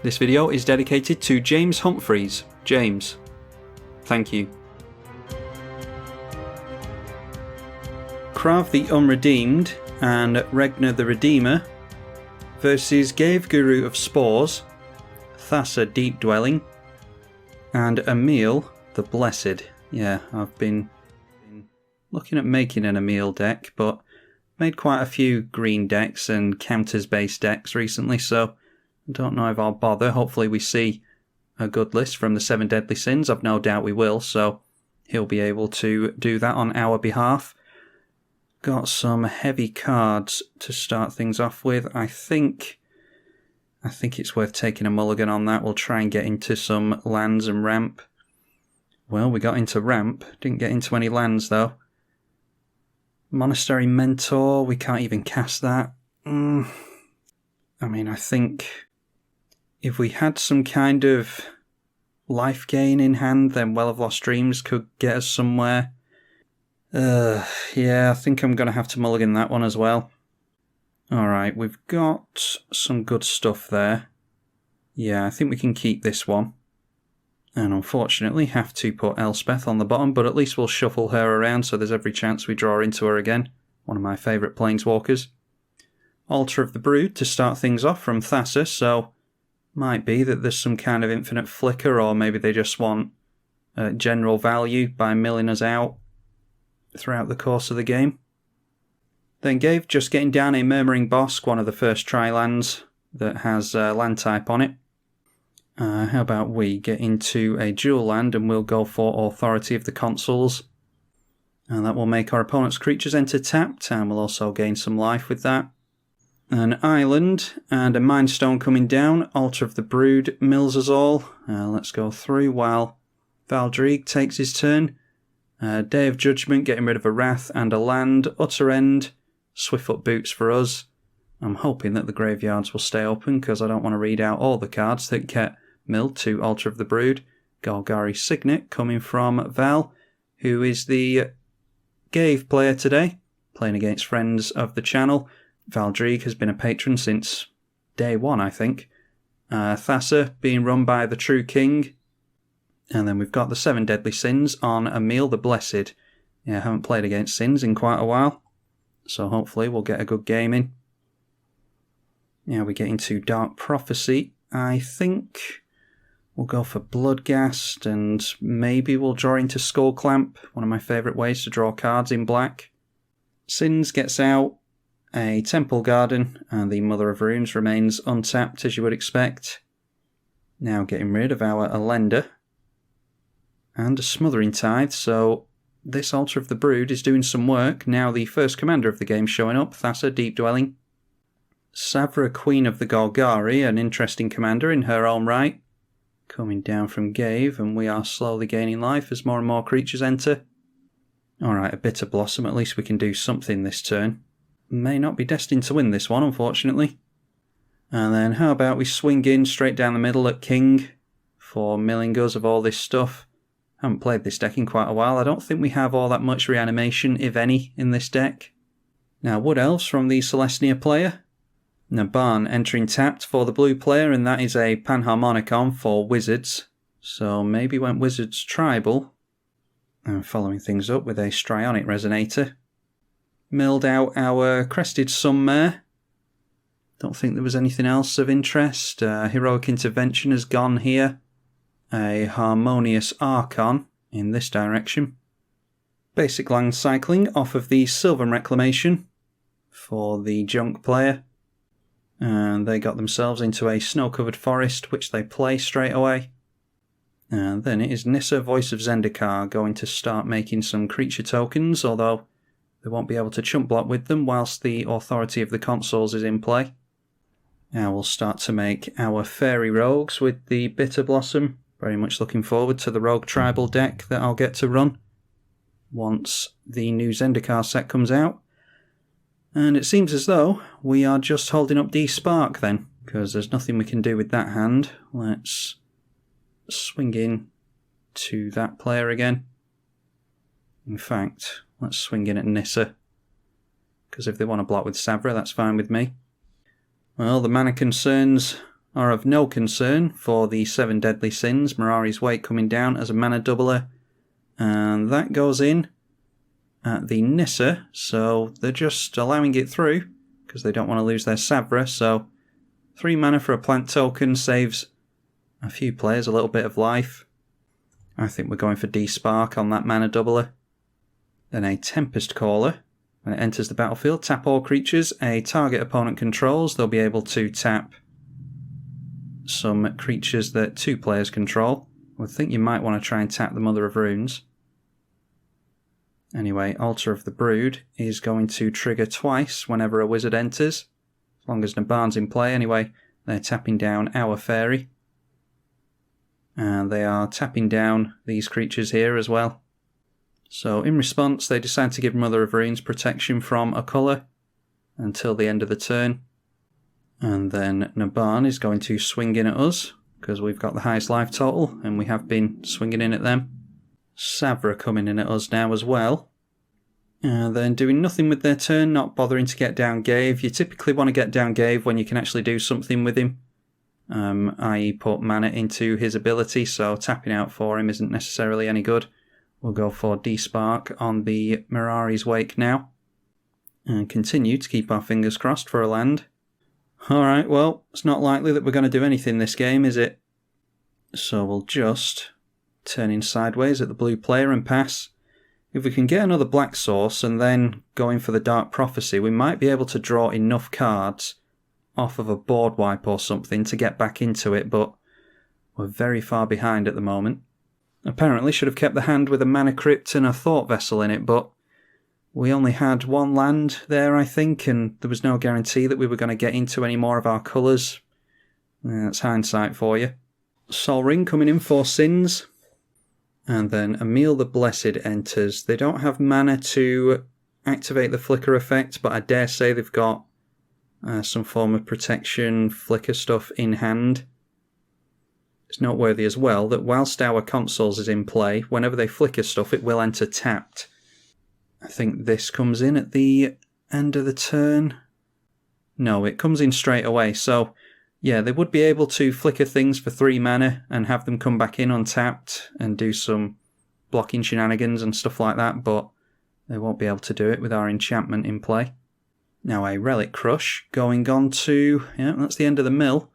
This video is dedicated to James Humphreys. James, thank you. Krav the Unredeemed and Regna the Redeemer versus Ghave Guru of Spores, Thassa Deep Dwelling, and Emiel the Blessed. Yeah, I've been looking at making an Emiel deck, but made quite a few green decks and counters based decks recently, so I don't know if I'll bother. Hopefully we see a good list from the 7 Deadly Sins. I've no doubt we will, so he'll be able to do that on our behalf. Got some heavy cards to start things off with. I think it's worth taking a mulligan on that. We'll try and get into some lands and ramp. Well, we got into ramp. Didn't get into any lands, though. Monastery Mentor. We can't even cast that. I mean, I think if we had some kind of life gain in hand, then Well of Lost Dreams could get us somewhere. Yeah, I think I'm going to have to mulligan that one as well. Alright, we've got some good stuff there. Yeah, I think we can keep this one. And unfortunately have to put Elspeth on the bottom, but at least we'll shuffle her around so there's every chance we draw into her again. One of my favourite planeswalkers. Altar of the Brood to start things off from Thassa, so might be that there's some kind of infinite flicker, or maybe they just want general value by milling us out throughout the course of the game. Then Ghave just getting down a Murmuring Bosk, one of the first tri-lands that has land type on it. How about we get into a dual land and we'll go for Authority of the Consuls. And that will make our opponent's creatures enter tapped, and we'll also gain some life with that. An island and a Mind Stone coming down. Altar of the Brood mills us all. Let's go through while Valdrieg takes his turn. Day of Judgment getting rid of a Wrath and a land. Utter End. Swiftfoot Boots for us. I'm hoping that the graveyards will stay open because I don't want to read out all the cards that get milled to Altar of the Brood. Golgari Signet coming from Val, who is the Ghave player today, playing against friends of the channel. Valdrieg has been a patron since day one, I think. Thassa being run by the True King. And then we've got the 7 Deadly Sins on Emiel the Blessed. Yeah, I haven't played against Sins in quite a while, so hopefully we'll get a good game in. Now we get into Dark Prophecy. I think we'll go for Bloodghast, and maybe we'll draw into Skull Clamp, one of my favourite ways to draw cards in black. Sins gets out a Temple Garden, and the Mother of Runes remains untapped as you would expect. Now getting rid of our Elenda and a Smothering Tithe, so this Altar of the Brood is doing some work. Now the first commander of the game showing up, Thassa Deep Dwelling. Savra, Queen of the Golgari, an interesting commander in her own right. Coming down from Ghave, and we are slowly gaining life as more and more creatures enter. Alright, a Bitter Blossom, at least we can do something this turn. May not be destined to win this one, unfortunately. And then how about we swing in straight down the middle at King for milling us of all this stuff. Haven't played this deck in quite a while. I don't think we have all that much reanimation, if any, in this deck. Now, Wood Elves from the Celestia player. Naban entering tapped for the blue player, and that is a Panharmonicon for Wizards. So maybe went Wizards Tribal. And following things up with a Strionic Resonator. Milled out our Crested Sunmare. Don't think there was anything else of interest. Heroic Intervention has gone here. A Harmonious Archon in this direction. Basic land cycling off of the Sylvan Reclamation for the Junk player. And they got themselves into a snow-covered forest, which they play straight away. And then it is Nissa, Voice of Zendikar, going to start making some creature tokens, although they won't be able to chump block with them whilst the Authority of the Consuls is in play. Now we'll start to make our Fairy Rogues with the Bitter Blossom. Very much looking forward to the Rogue Tribal deck that I'll get to run. once the new Zendikar set comes out. And it seems as though we are just holding up D-Spark then, because there's nothing we can do with that hand. Let's swing in to that player again. In fact, let's swing in at Nissa, because if they want to block with Savra, that's fine with me. Well, the mana concerns are of no concern for the 7 Deadly Sins. Mirari's Wake coming down as a mana doubler, and that goes in at the Nissa, so they're just allowing it through because they don't want to lose their Savra. So 3 mana for a plant token saves a few players a little bit of life. I think we're going for D-Spark on that mana doubler. Then a Tempest Caller. When it enters the battlefield, tap all creatures a target opponent controls. They'll be able to tap some creatures that 2 players control. I think you might want to try and tap the Mother of Runes. Anyway, Altar of the Brood is going to trigger twice whenever a wizard enters, as long as Nabarn's in play. Anyway, they're tapping down our fairy. And they are tapping down these creatures here as well. So in response, they decide to give Mother of Runes protection from a colour until the end of the turn. And then Nabarn is going to swing in at us, because we've got the highest life total, and we have been swinging in at them. Savra coming in at us now as well. And then doing nothing with their turn, not bothering to get down Ghave. You typically want to get down Ghave when you can actually do something with him. I.e. put mana into his ability, so tapping out for him isn't necessarily any good. We'll go for D-Spark on the Mirari's Wake now. And continue to keep our fingers crossed for a land. Alright, well, it's not likely that we're going to do anything this game, is it? So we'll just turn in sideways at the blue player and pass. If we can get another black source and then go in for the Dark Prophecy, we might be able to draw enough cards off of a board wipe or something to get back into it, but we're very far behind at the moment. Apparently should have kept the hand with a Mana Crypt and a Thought Vessel in it, but we only had 1 land there, I think, and there was no guarantee that we were going to get into any more of our colours. That's hindsight for you. Sol Ring coming in for Sins. And then Emiel the Blessed enters. They don't have mana to activate the Flicker effect, but I dare say they've got some form of protection, Flicker stuff in hand. It's noteworthy as well that whilst our Consoles is in play, whenever they Flicker stuff, it will enter tapped. I think this comes in at the end of the turn. No, it comes in straight away, so yeah, they would be able to flicker things for 3 mana and have them come back in untapped and do some blocking shenanigans and stuff like that, but they won't be able to do it with our enchantment in play. Now a Relic Crush going on to, yeah, that's the end of the mill.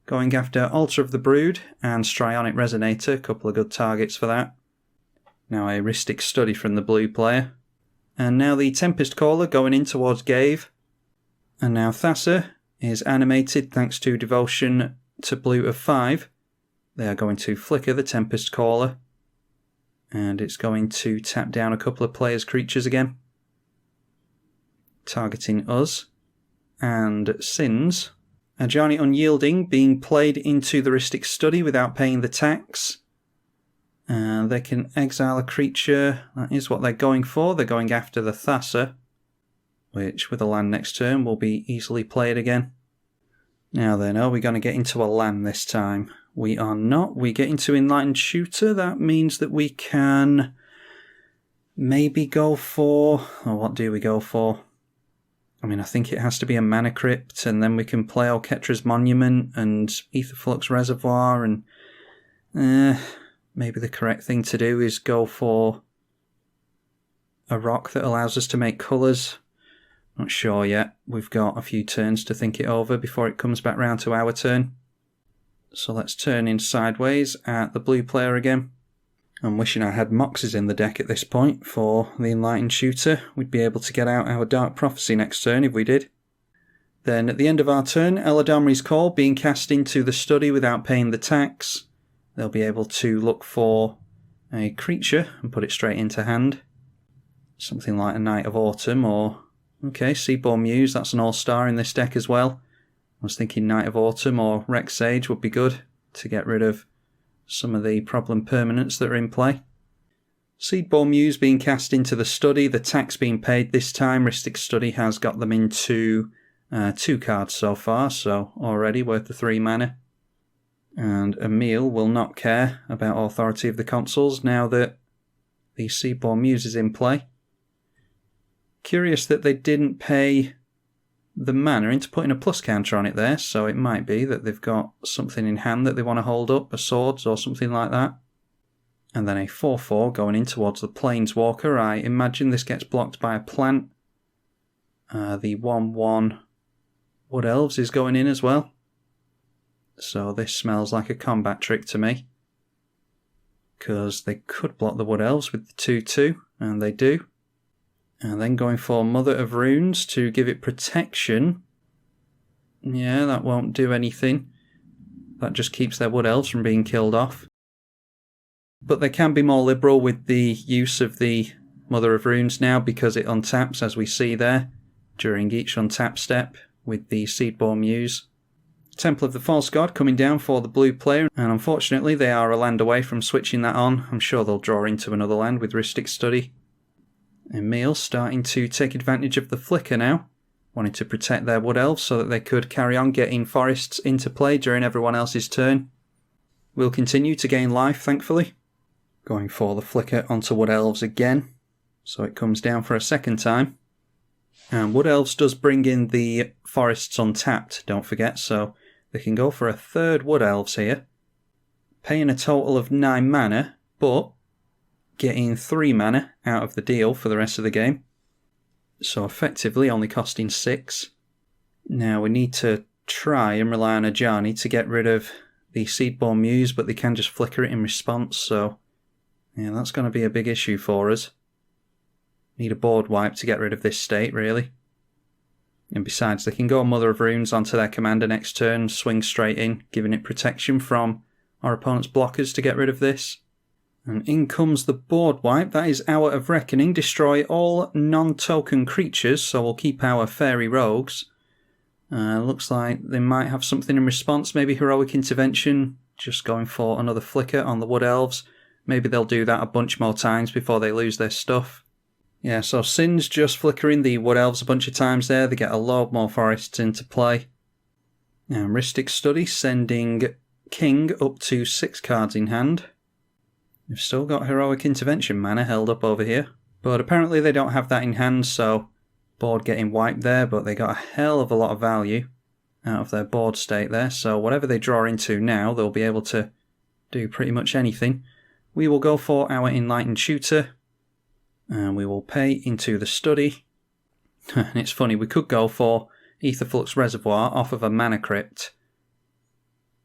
Going after Altar of the Brood and Strionic Resonator, a couple of good targets for that. Now a Rhystic Study from the blue player. And now the Tempest Caller going in towards Ghave. And now Thassa is animated thanks to Devotion to blue of 5. They are going to flicker the Tempest Caller. And it's going to tap down a couple of players' creatures again. Targeting us. And Sins. Ajani Unyielding being played into the Rhystic Study without paying the tax. And they can exile a creature. That is what they're going for. They're going after the Thassa, which with a land next turn will be easily played again. Now then, are we going to get into a land this time? We are not. We get into Enlightened Shooter. That means that we can maybe go for... or what do we go for? I mean, I think it has to be a Mana Crypt, and then we can play Oketra's Monument and Aetherflux Reservoir, and... maybe the correct thing to do is go for a rock that allows us to make colours. Not sure yet. We've got a few turns to think it over before it comes back round to our turn. So let's turn in sideways at the blue player again. I'm wishing I had Moxes in the deck at this point for the Enlightened Shooter. We'd be able to get out our Dark Prophecy next turn if we did. Then at the end of our turn, Eladamri's Call being cast into the study without paying the tax. They'll be able to look for a creature and put it straight into hand. Something like a Knight of Autumn or... okay, Seaborn Muse, that's an all-star in this deck as well. I was thinking Knight of Autumn or Rex Sage would be good to get rid of some of the problem permanents that are in play. Seedball Muse being cast into the study, the tax being paid this time. Rhystic Study has got them into 2 cards so far, so already worth the 3 mana. And Emiel will not care about Authority of the Consuls now that the Seedball Muse is in play. Curious that they didn't pay the mana into putting a plus counter on it there, so it might be that they've got something in hand that they want to hold up, a swords or something like that. And then a 4/4 going in towards the Planeswalker. I imagine this gets blocked by a plant. The 1/1 Wood Elves is going in as well. So this smells like a combat trick to me. Because they could block the Wood Elves with the 2/2, and they do. And then going for Mother of Runes to give it protection. Yeah, that won't do anything. That just keeps their Wood Elves from being killed off. But they can be more liberal with the use of the Mother of Runes now because it untaps, as we see there, during each untap step with the Seedball Muse. Temple of the False God coming down for the blue player, and unfortunately they are a land away from switching that on. I'm sure they'll draw into another land with Rhystic Study. Emiel starting to take advantage of the flicker now, wanting to protect their Wood Elves so that they could carry on getting forests into play during everyone else's turn. We'll continue to gain life, thankfully. Going for the flicker onto Wood Elves again, so it comes down for a second time. And Wood Elves does bring in the forests untapped, don't forget, so they can go for a 3rd Wood Elves here, paying a total of 9 mana, but getting 3 mana out of the deal for the rest of the game. So effectively only costing 6. Now we need to try and rely on Ajani to get rid of the Seedball Muse, but they can just flicker it in response, so yeah, that's going to be a big issue for us. Need a board wipe to get rid of this state, really. And besides, they can go Mother of Runes onto their commander next turn, swing straight in, giving it protection from our opponent's blockers to get rid of this. And in comes the board wipe. That is Hour of Reckoning. Destroy all non-token creatures, so we'll keep our Fairy Rogues. Looks like they might have something in response, maybe Heroic Intervention, just going for another flicker on the Wood Elves. Maybe they'll do that a bunch more times before they lose their stuff. Yeah, so Sin's just flickering the Wood Elves a bunch of times there. They get a load more forests into play. And Rhystic Study sending King up to 6 cards in hand. They've still got Heroic Intervention mana held up over here. But apparently they don't have that in hand, so board getting wiped there, but they got a hell of a lot of value out of their board state there. So whatever they draw into now, they'll be able to do pretty much anything. We will go for our Enlightened Tutor, and we will pay into the study. And it's funny, we could go for Aetherflux Reservoir off of a Mana Crypt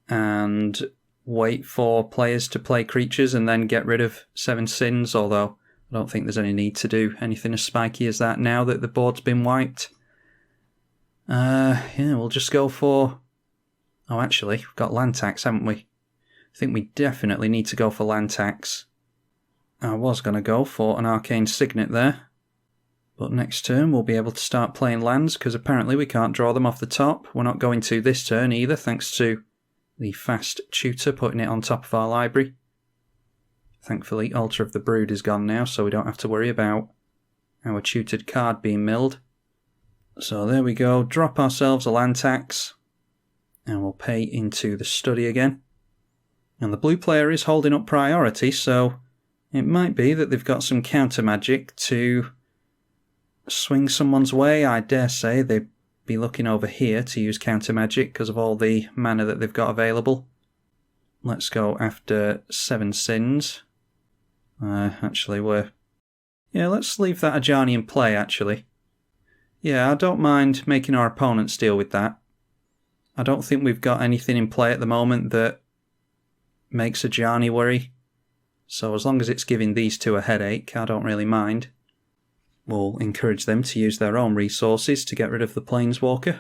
and wait for players to play creatures and then get rid of 7 Sins, although I don't think there's any need to do anything as spiky as that now that the board's been wiped. Yeah, we'll just go for... Oh, actually, we've got land tax, haven't we? I think we definitely need to go for land tax. I was going to go for an Arcane Signet there, but next turn we'll be able to start playing lands because apparently we can't draw them off the top. We're not going to this turn either, thanks to the fast tutor putting it on top of our library. Thankfully, Altar of the Brood is gone now, so we don't have to worry about our tutored card being milled. So there we go, drop ourselves a land tax, and we'll pay into the study again. And the blue player is holding up priority, so it might be that they've got some counter magic to swing someone's way. I dare say they'd be looking over here to use counter magic because of all the mana that they've got available. Let's go after 7 Sins. Actually, let's leave that Ajani in play, actually. Yeah, I don't mind making our opponents deal with that. I don't think we've got anything in play at the moment that makes Ajani worry. So as long as it's giving these two a headache, I don't really mind. We'll encourage them to use their own resources to get rid of the Planeswalker.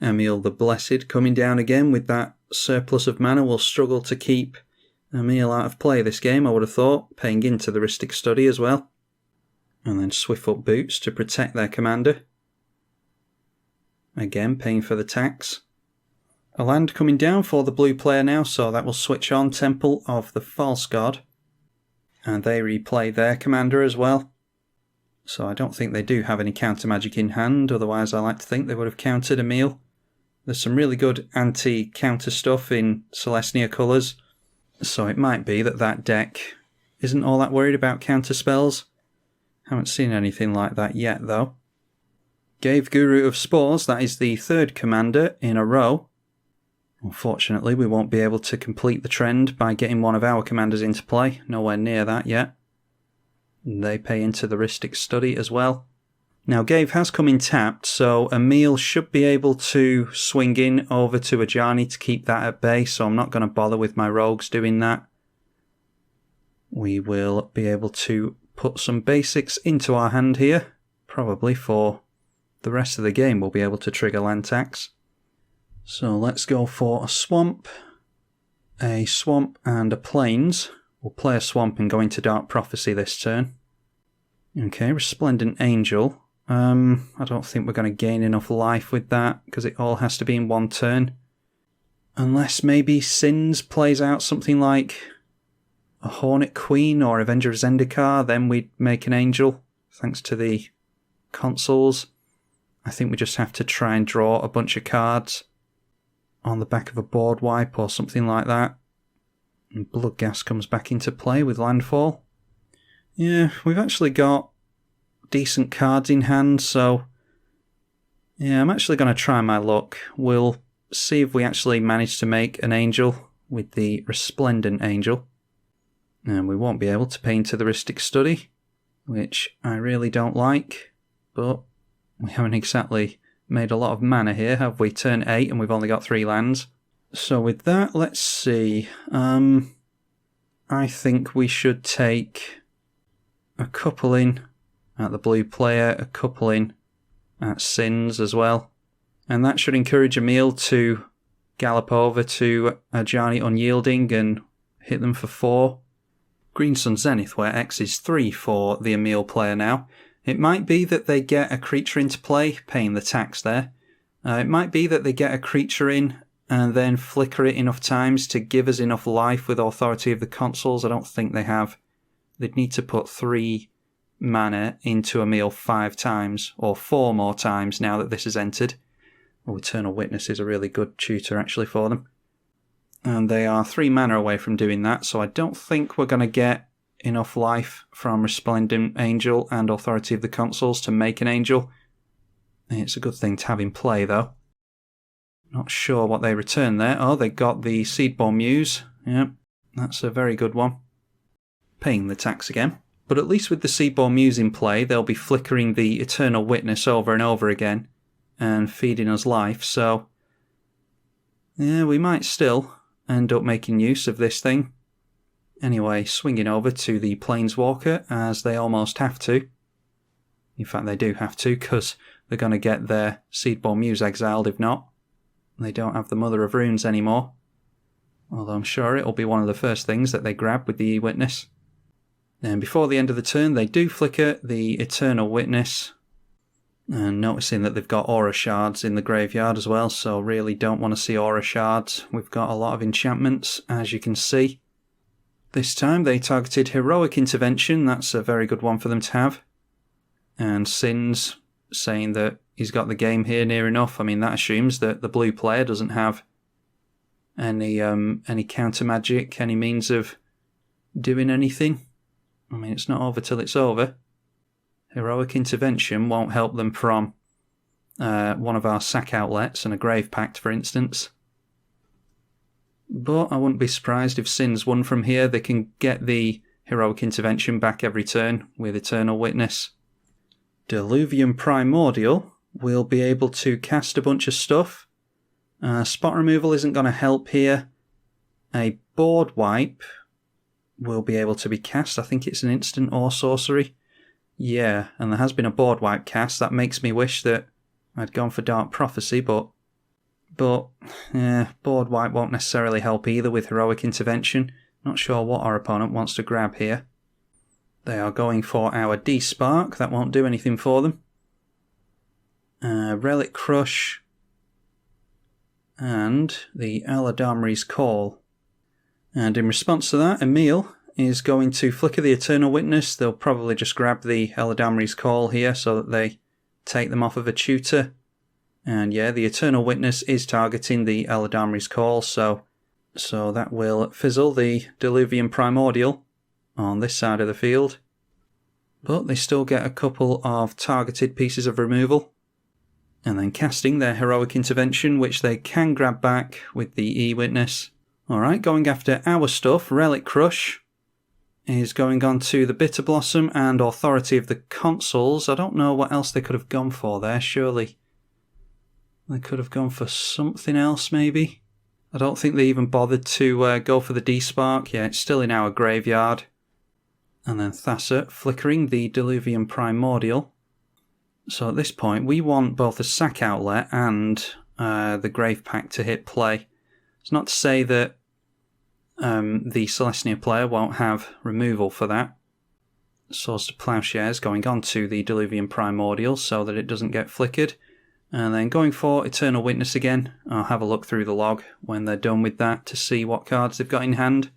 Emiel the Blessed coming down again with that surplus of mana will struggle to keep Emiel out of play this game, I would have thought, paying into the Rhystic Study as well. And then Swiftfoot Boots to protect their commander. Again, paying for the tax. A land coming down for the blue player now, so that will switch on Temple of the False God. And they replay their commander as well. So I don't think they do have any counter magic in hand, otherwise I like to think they would have countered Emiel. There's some really good anti-counter stuff in Celestia colours, so it might be that that deck isn't all that worried about counter spells. Haven't seen anything like that yet though. Ghave Guru of Spores, that is the third commander in a row. Unfortunately, we won't be able to complete the trend by getting one of our commanders into play. Nowhere near that yet. They pay into the Rhystic Study as well. Now, Ghave has come in tapped, so Emiel should be able to swing in over to Ajani to keep that at bay, so I'm not going to bother with my rogues doing that. We will be able to put some basics into our hand here. Probably for the rest of the game we'll be able to trigger land tax. So let's go for a swamp and a plains. We'll play a swamp and go into Dark Prophecy this turn. Okay, Resplendent Angel. I don't think we're going to gain enough life with that, because it all has to be in one turn. Unless maybe Sins plays out something like a Hornet Queen or Avenger of Zendikar, then we'd make an Angel, thanks to the consoles. I think we just have to try and draw a bunch of cards on the back of a board wipe or something like that. And Bloodghast comes back into play with landfall. Yeah, we've actually got decent cards in hand, so yeah, I'm actually going to try my luck. We'll see if we actually manage to make an Angel with the Resplendent Angel. And we won't be able to pay into the Rhystic Study, which I really don't like, but we haven't exactly made a lot of mana here, have we? Turn 8 and we've only got 3 lands. So with that, let's see. I think we should take a couple in at the blue player, a couple in at Sins as well. And that should encourage Emiel to gallop over to Ajani Unyielding and hit them for 4. Green Sun Zenith, where X is 3 for the Emiel player now. It might be that they get a creature into play, paying the tax there. It might be that they get a creature in and then flicker it enough times to give us enough life with Authority of the Consuls. I don't think they have. They'd need to put 3 mana into Emiel 5 times, or 4 more times now that this is entered. Oh, Eternal Witness is a really good tutor actually for them. And they are 3 mana away from doing that, so I don't think we're going to get enough life from Resplendent Angel and Authority of the Consuls to make an Angel. It's a good thing to have in play, though. Not sure what they return there. Oh, they got the Seedborn Muse. Yep, that's a very good one. Paying the tax again. But at least with the Seedborn Muse in play, they'll be flickering the Eternal Witness over and over again and feeding us life, so yeah, we might still end up making use of this thing. Anyway, swinging over to the Planeswalker, as they almost have to. In fact, they do have to, because they're going to get their Seedborn Muse exiled if not. They don't have the Mother of Runes anymore. Although I'm sure it'll be one of the first things that they grab with the Witness. And before the end of the turn, they do flicker the Eternal Witness. And noticing that they've got Aura Shards in the graveyard as well, so really don't want to see Aura Shards. We've got a lot of enchantments, as you can see. This time they targeted Heroic Intervention, that's a very good one for them to have. And Sins saying that he's got the game here near enough. I mean, that assumes that the blue player doesn't have any counter magic, any means of doing anything. I mean, it's not over till it's over. Heroic Intervention won't help them from one of our sack outlets and a Grave Pact, for instance. But I wouldn't be surprised if Sins won from here. They can get the Heroic Intervention back every turn with Eternal Witness. Diluvian Primordial will be able to cast a bunch of stuff. Spot removal isn't going to help here. A board wipe will be able to be cast. I think it's an instant or sorcery. Yeah, and there has been a board wipe cast. That makes me wish that I'd gone for Dark Prophecy, but yeah, board wipe won't necessarily help either with Heroic Intervention. Not sure what our opponent wants to grab here. They are going for our D-Spark. That won't do anything for them. Relic Crush. And the Aladamri's Call. And in response to that, Emiel is going to flicker the Eternal Witness. They'll probably just grab the Eladamri's Call here so that they take them off of a tutor. And yeah, the Eternal Witness is targeting the Eladamri's Call, so that will fizzle the Diluvian Primordial on this side of the field. But they still get a couple of targeted pieces of removal. And then casting their Heroic Intervention, which they can grab back with the E-Witness. Alright, going after our stuff, Relic Crush is going on to the Bitter Blossom and Authority of the Consuls. I don't know what else they could have gone for there, surely. They could have gone for something else, maybe? I don't think they even bothered to go for the D-Spark. Yeah, it's still in our graveyard. And then Thassa flickering the Diluvian Primordial. So at this point, we want both the Sack Outlet and the Grave Pact to hit play. It's not to say that the Celestia player won't have removal for that. Swords to Plowshares going on to the Diluvian Primordial so that it doesn't get flickered. And then going for Eternal Witness again. I'll have a look through the log when they're done with that to see what cards they've got in hand.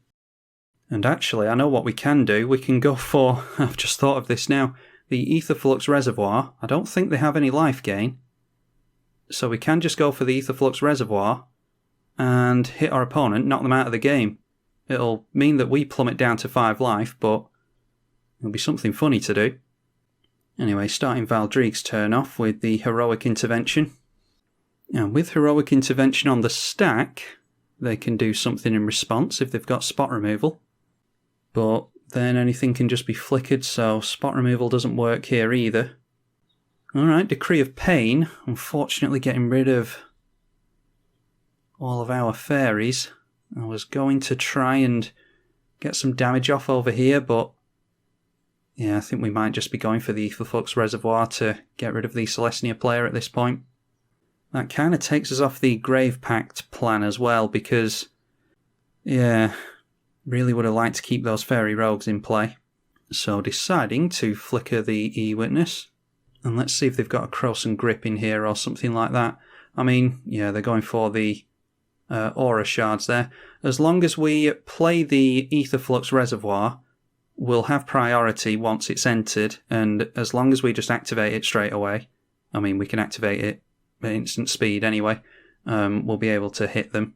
And actually, I know what we can do. We can go for, I've just thought of this now, the Aetherflux Reservoir. I don't think they have any life gain. So we can just go for the Aetherflux Reservoir and hit our opponent, knock them out of the game. It'll mean that we plummet down to 5 life, but it'll be something funny to do. Anyway, starting Valdreek's turn off with the Heroic Intervention. And with Heroic Intervention on the stack, they can do something in response if they've got spot removal. But then anything can just be flickered, so spot removal doesn't work here either. Alright, Decree of Pain. Unfortunately getting rid of all of our fairies. I was going to try and get some damage off over here, but yeah, I think we might just be going for the Aetherflux Reservoir to get rid of the Celestia player at this point. That kind of takes us off the Grave Pact plan as well, because, yeah, really would have liked to keep those Fairy Rogues in play. So deciding to flicker the E-Witness. And let's see if they've got a Croson Grip in here or something like that. I mean, yeah, they're going for the Aura Shards there. As long as we play the Aetherflux Reservoir, we'll have priority once it's entered, and as long as we just activate it straight away, I mean, we can activate it at instant speed anyway, we'll be able to hit them.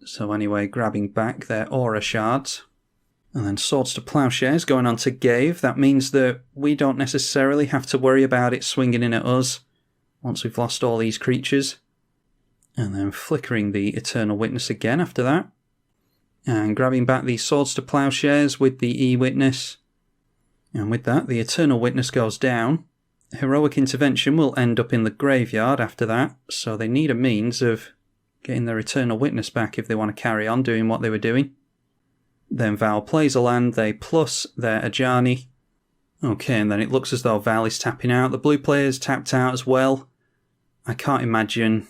So anyway, grabbing back their Aura Shards. And then Swords to Plowshares going on to Ghave. That means that we don't necessarily have to worry about it swinging in at us once we've lost all these creatures. And then flickering the Eternal Witness again after that. And grabbing back the Swords to Plowshares with the E-Witness. And with that, the Eternal Witness goes down. Heroic Intervention will end up in the graveyard after that, so they need a means of getting their Eternal Witness back if they want to carry on doing what they were doing. Then Val plays a land, they plus their Ajani. Okay, and then it looks as though Val is tapping out. The blue player's tapped out as well. I can't imagine,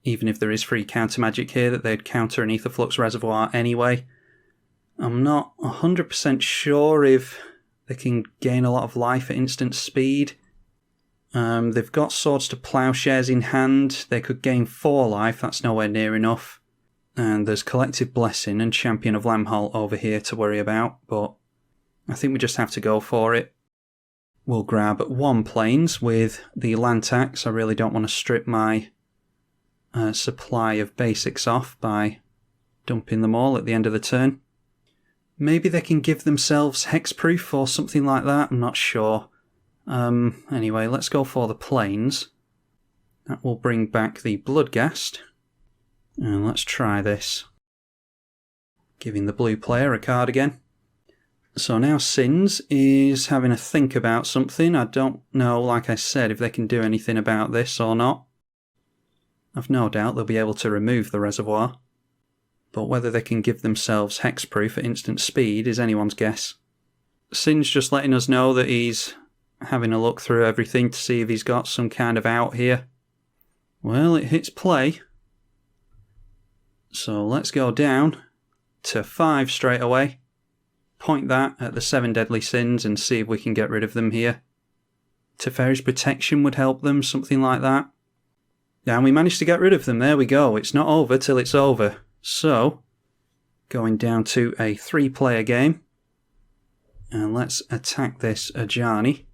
even if there is free counter magic here, that they'd counter an Aetherflux Reservoir anyway. I'm not 100% sure if they can gain a lot of life at instant speed. They've got Swords to Plowshares in hand. They could gain 4 life, that's nowhere near enough. And there's Collective Blessing and Champion of Lamholt over here to worry about, but I think we just have to go for it. We'll grab 1 Plains with the Land Tax. I really don't want to strip my supply of basics off by dumping them all at the end of the turn. Maybe they can give themselves hexproof or something like that, I'm not sure. Anyway, let's go for the Plains. That will bring back the Bloodghast. And let's try this. Giving the blue player a card again. So now Sins is having a think about something. I don't know, like I said, if they can do anything about this or not. I've no doubt they'll be able to remove the reservoir. But whether they can give themselves hexproof at instant speed is anyone's guess. Sin's just letting us know that he's having a look through everything to see if he's got some kind of out here. Well, it hits play. So let's go down to 5 straight away. Point that at the 7 deadly sins and see if we can get rid of them here. Teferi's Protection would help them, something like that. Yeah, and we managed to get rid of them. There we go. It's not over till it's over. So, going down to a 3-player game. And let's attack this Ajani,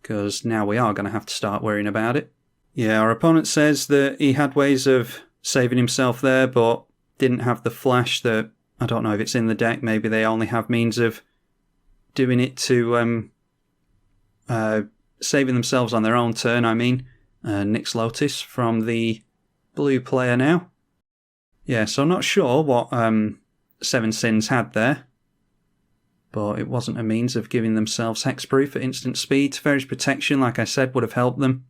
because now we are going to have to start worrying about it. Yeah, our opponent says that he had ways of saving himself there, but didn't have the flash that, I don't know if it's in the deck, maybe they only have means of doing it to saving themselves on their own turn, I mean. Nyx Lotus from the blue player now. Yeah, so I'm not sure what Seven Sins had there, but it wasn't a means of giving themselves hexproof at instant speed. Fairy's Protection, like I said, would have helped them.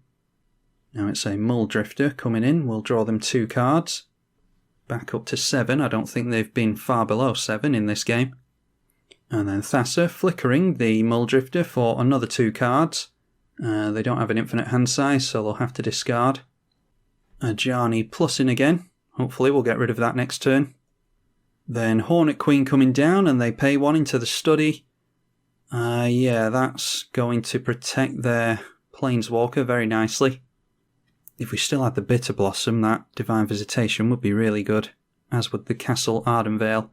Now it's a Mull Drifter coming in. We'll draw them 2 cards. Back up to 7. I don't think they've been far below 7 in this game. And then Thassa flickering the Mull Drifter for another 2 cards. They don't have an infinite hand size, so they'll have to discard. Ajani plussing again. Hopefully we'll get rid of that next turn. Then Hornet Queen coming down, and they pay 1 into the study. Yeah, that's going to protect their Planeswalker very nicely. If we still had the Bitter Blossom, that Divine Visitation would be really good, as would the Castle Ardenvale.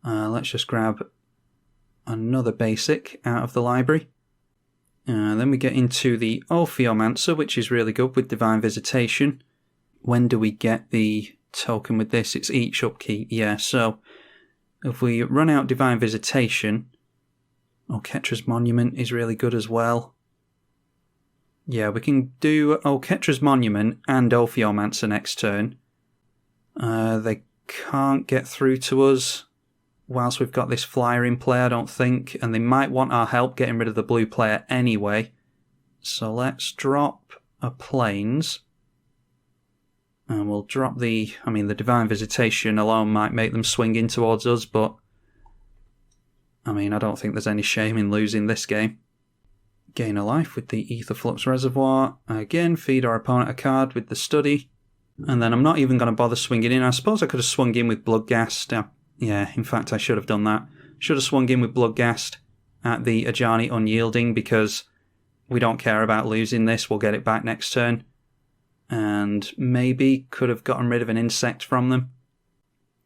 Let's just grab another basic out of the library. Then we get into the Ophiomancer, which is really good with Divine Visitation. When do we get the token with this? It's each upkeep, yeah. So if we run out Divine Visitation, Oketra's Monument is really good as well. Yeah, we can do Oketra's Monument and Ophiomancer next turn. They can't get through to us whilst we've got this flyer in play, I don't think, and they might want our help getting rid of the blue player anyway. So let's drop a Plains. And we'll drop the Divine Visitation alone might make them swing in towards us, but I don't think there's any shame in losing this game. Gain a life with the Aetherflux Reservoir. Again, feed our opponent a card with the study. And then I'm not even going to bother swinging in. I suppose I could have swung in with Bloodghast. Yeah, in fact, I should have done that. Should have swung in with Bloodghast at the Ajani Unyielding, because we don't care about losing this. We'll get it back next turn. And maybe could have gotten rid of an insect from them.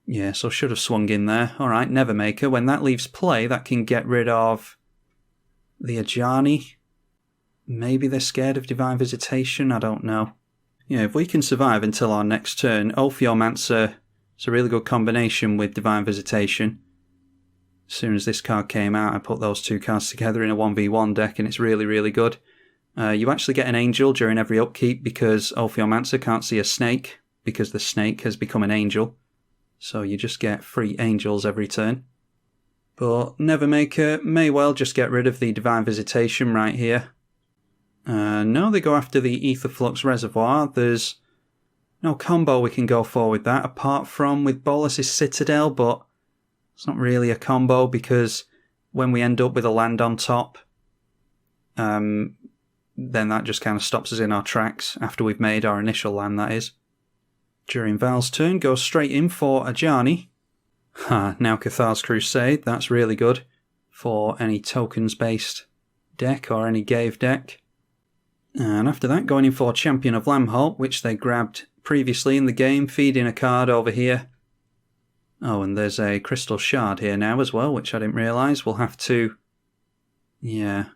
Yeah, so should have swung in there. Alright, Nevermaker. When that leaves play, that can get rid of the Ajani. Maybe they're scared of Divine Visitation, I don't know. Yeah, if we can survive until our next turn, Ophiomancer is a really good combination with Divine Visitation. As soon as this card came out, I put those 2 cards together in a 1v1 deck, and it's really, really good. You actually get an angel during every upkeep because Ophiomancer can't see a snake, because the snake has become an angel. So you just get 3 angels every turn. But Nevermaker may well just get rid of the Divine Visitation right here. No, they go after the Aetherflux Reservoir. There's no combo we can go for with that, apart from with Bolas's Citadel, but it's not really a combo because when we end up with a land on top, then that just kind of stops us in our tracks after we've made our initial land, that is. During Val's turn, go straight in for Ajani. Now Cathar's Crusade, that's really good for any tokens-based deck or any Ghave deck. And after that, going in for Champion of Lambholt, which they grabbed previously in the game, feeding a card over here. Oh, and there's a Crystal Shard here now as well, which I didn't realise. We'll have to... Yeah.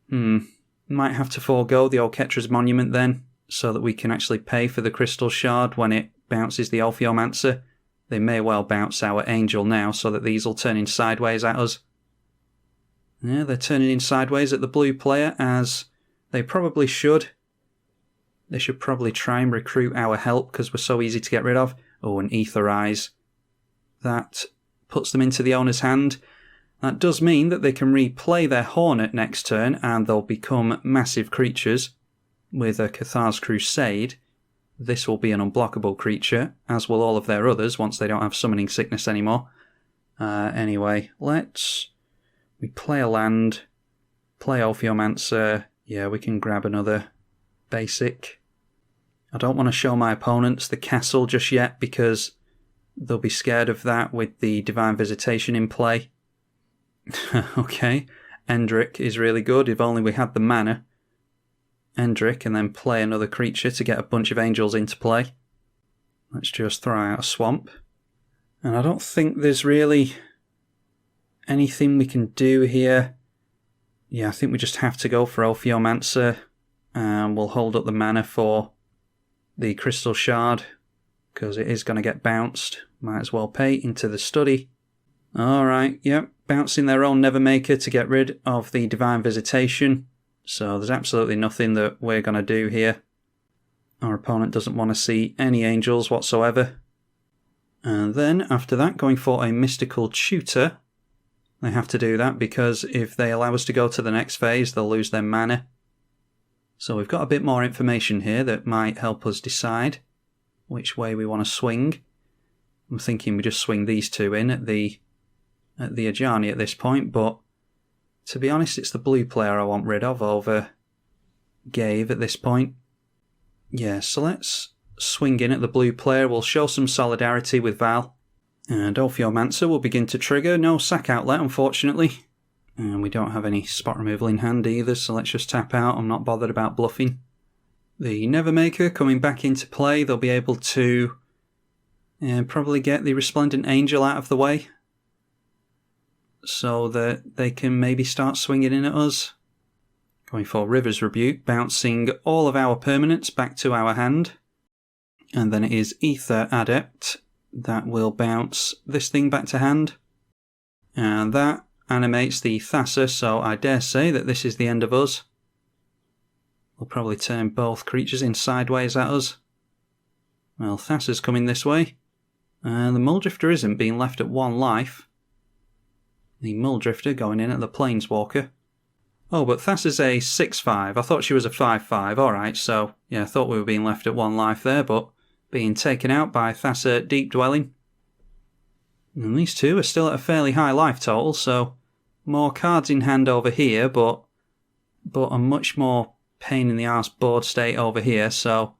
Might have to forego the Oketra's Monument then, so that we can actually pay for the Crystal Shard when it bounces the Ophiomancer. They may well bounce our Angel now, so that these will turn in sideways at us. Yeah, they're turning in sideways at the blue player, as they probably should. They should probably try and recruit our help, because we're so easy to get rid of. Oh, and Aetherize. That puts them into the owner's hand. That does mean that they can replay their Hornet next turn, and they'll become massive creatures. With a Cathar's Crusade, this will be an unblockable creature, as will all of their others once they don't have Summoning Sickness anymore. Anyway, we play a land, play Ophiomancer. Yeah, we can grab another basic. I don't want to show my opponents the castle just yet because they'll be scared of that with the Divine Visitation in play. Okay, Endrick is really good if only we had the mana. Endrick and then play another creature to get a bunch of angels into play. Let's just throw out a swamp. And I don't think there's really anything we can do here? Yeah, I think we just have to go for Ophiomancer, and we'll hold up the mana for the Crystal Shard, because it is going to get bounced. Might as well pay into the study. Alright, yep, bouncing their own Nevermaker to get rid of the Divine Visitation. So there's absolutely nothing that we're going to do here. Our opponent doesn't want to see any angels whatsoever. And then, after that, going for a Mystical Tutor. They have to do that because if they allow us to go to the next phase, they'll lose their mana. So we've got a bit more information here that might help us decide which way we want to swing. I'm thinking we just swing these two in at the Ajani at this point, but to be honest, it's the blue player I want rid of over Ghave at this point. Yeah, so let's swing in at the blue player. We'll show some solidarity with Val. And Ophiomancer will begin to trigger. No sack outlet, unfortunately. And we don't have any spot removal in hand either, so let's just tap out. I'm not bothered about bluffing. The Nevermaker coming back into play. They'll be able to probably get the Resplendent Angel out of the way, so that they can maybe start swinging in at us. Going for River's Rebuke, bouncing all of our permanents back to our hand. And then it is Ether Adept that will bounce this thing back to hand. And that animates the Thassa, so I dare say that this is the end of us. We'll probably turn both creatures in sideways at us. Well, Thassa's coming this way. And the Muldrifter isn't, being left at 1 life. The Muldrifter going in at the Planeswalker. Oh, but Thassa's a 6/5. I thought she was a 5/5. Alright, so yeah, I thought we were being left at 1 life there, but being taken out by Thassa Deep Dwelling. And these two are still at a fairly high life total, so more cards in hand over here, but a much more pain in the arse board state over here, so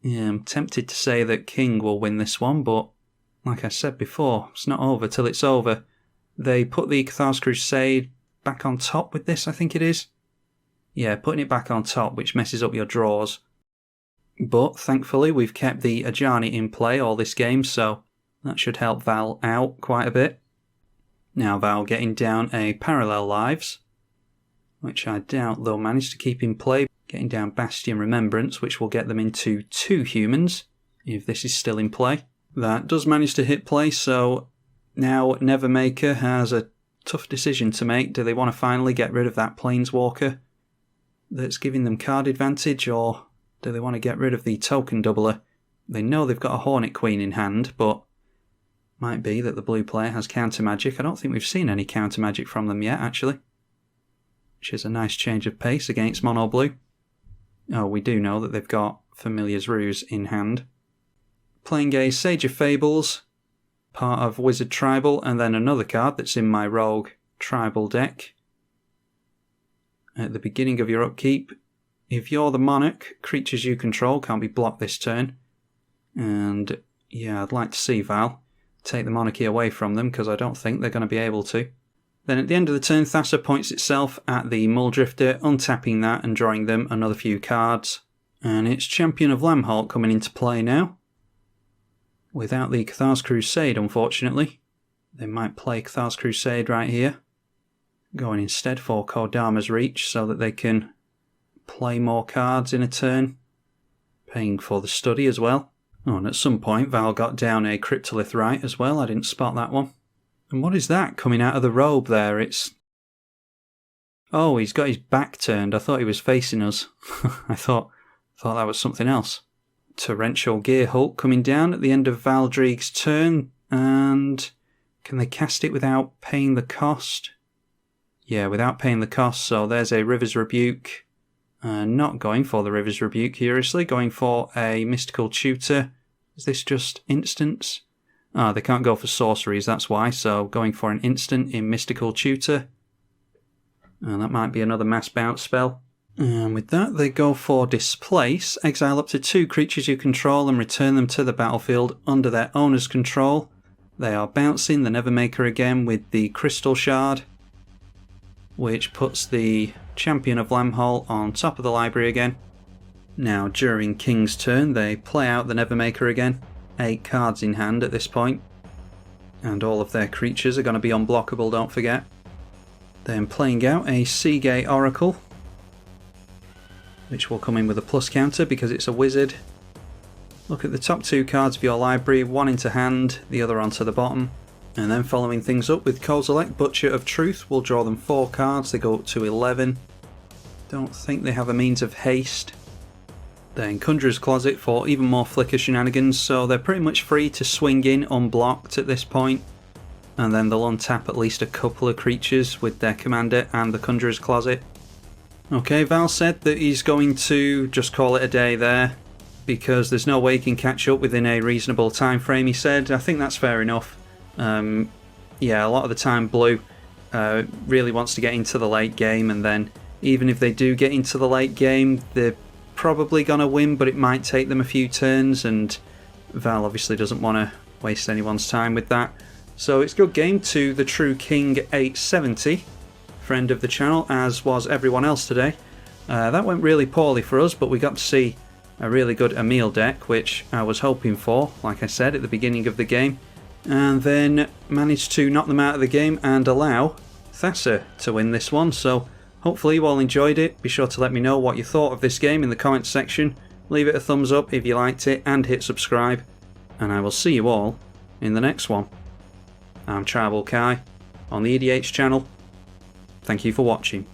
yeah, I'm tempted to say that King will win this one, but like I said before, it's not over till it's over. They put the Cathars Crusade back on top with this, I think it is. Yeah, putting it back on top, which messes up your draws. But thankfully, we've kept the Ajani in play all this game, so that should help Val out quite a bit. Now Val getting down a Parallel Lives, which I doubt they'll manage to keep in play. Getting down Bastion Remembrance, which will get them into 2 humans, if this is still in play. That does manage to hit play, so now Nevermaker has a tough decision to make. Do they want to finally get rid of that Planeswalker that's giving them card advantage, or do they want to get rid of the token doubler? They know they've got a Hornet Queen in hand, but might be that the blue player has counter magic. I don't think we've seen any counter magic from them yet, actually, which is a nice change of pace against mono blue. Oh, we do know that they've got Familiar's Ruse in hand. Playing a Sage of Fables, part of Wizard Tribal, and then another card that's in my Rogue Tribal deck. At the beginning of your upkeep, if you're the Monarch, creatures you control can't be blocked this turn. And yeah, I'd like to see Val take the monarchy away from them, because I don't think they're going to be able to. Then at the end of the turn, Thassa points itself at the Muldrifter, untapping that and drawing them another few cards. And it's Champion of Lamholt coming into play now. Without the Cathars Crusade, unfortunately. They might play Cathars Crusade right here. Going instead for Kodama's Reach, so that they can play more cards in a turn. Paying for the study as well. Oh, and at some point Val got down a Cryptolith Rite as well. I didn't spot that one. And what is that coming out of the robe there? It's... oh, he's got his back turned. I thought he was facing us. I thought that was something else. Torrential Gearhulk coming down at the end of Valdreig's turn. And can they cast it without paying the cost? Yeah, without paying the cost. So there's a River's Rebuke. Not going for the River's Rebuke, curiously. Going for a Mystical Tutor. Is this just instants? Ah, they can't go for sorceries, that's why. So going for an instant in Mystical Tutor. And that might be another mass bounce spell. And with that, they go for Displace. Exile up to 2 creatures you control and return them to the battlefield under their owner's control. They are bouncing the Nevermaker again with the Crystal Shard, which puts the Champion of Lamholt on top of the library again. Now, during King's turn, they play out the Nevermaker again. 8 cards in hand at this point. And all of their creatures are going to be unblockable, don't forget. Then playing out a Seagate Oracle, which will come in with a plus counter because it's a wizard. Look at the top 2 cards of your library, one into hand, the other onto the bottom. And then following things up with Kozilek, Butcher of Truth, we'll draw them 4 cards, they go up to 11. Don't think they have a means of haste. Then Conjurer's Closet for even more flicker shenanigans, so they're pretty much free to swing in unblocked at this point. And then they'll untap at least a couple of creatures with their commander and the Conjurer's Closet. Okay, Val said that he's going to just call it a day there, because there's no way he can catch up within a reasonable time frame, he said. I think that's fair enough. Yeah, a lot of the time Blue really wants to get into the late game, and then even if they do get into the late game, they're probably going to win, but it might take them a few turns, and Val obviously doesn't want to waste anyone's time with that. So it's good game to the True King 870, friend of the channel, as was everyone else today. That went really poorly for us, but we got to see a really good Emiel deck, which I was hoping for, like I said at the beginning of the game, and then managed to knock them out of the game and allow Thassa to win this one. So hopefully you all enjoyed it. Be sure to let me know what you thought of this game in the comments section. Leave it a thumbs up if you liked it and hit subscribe, and I will see you all in the next one. I'm tribalkai on the EDH channel. Thank you for watching.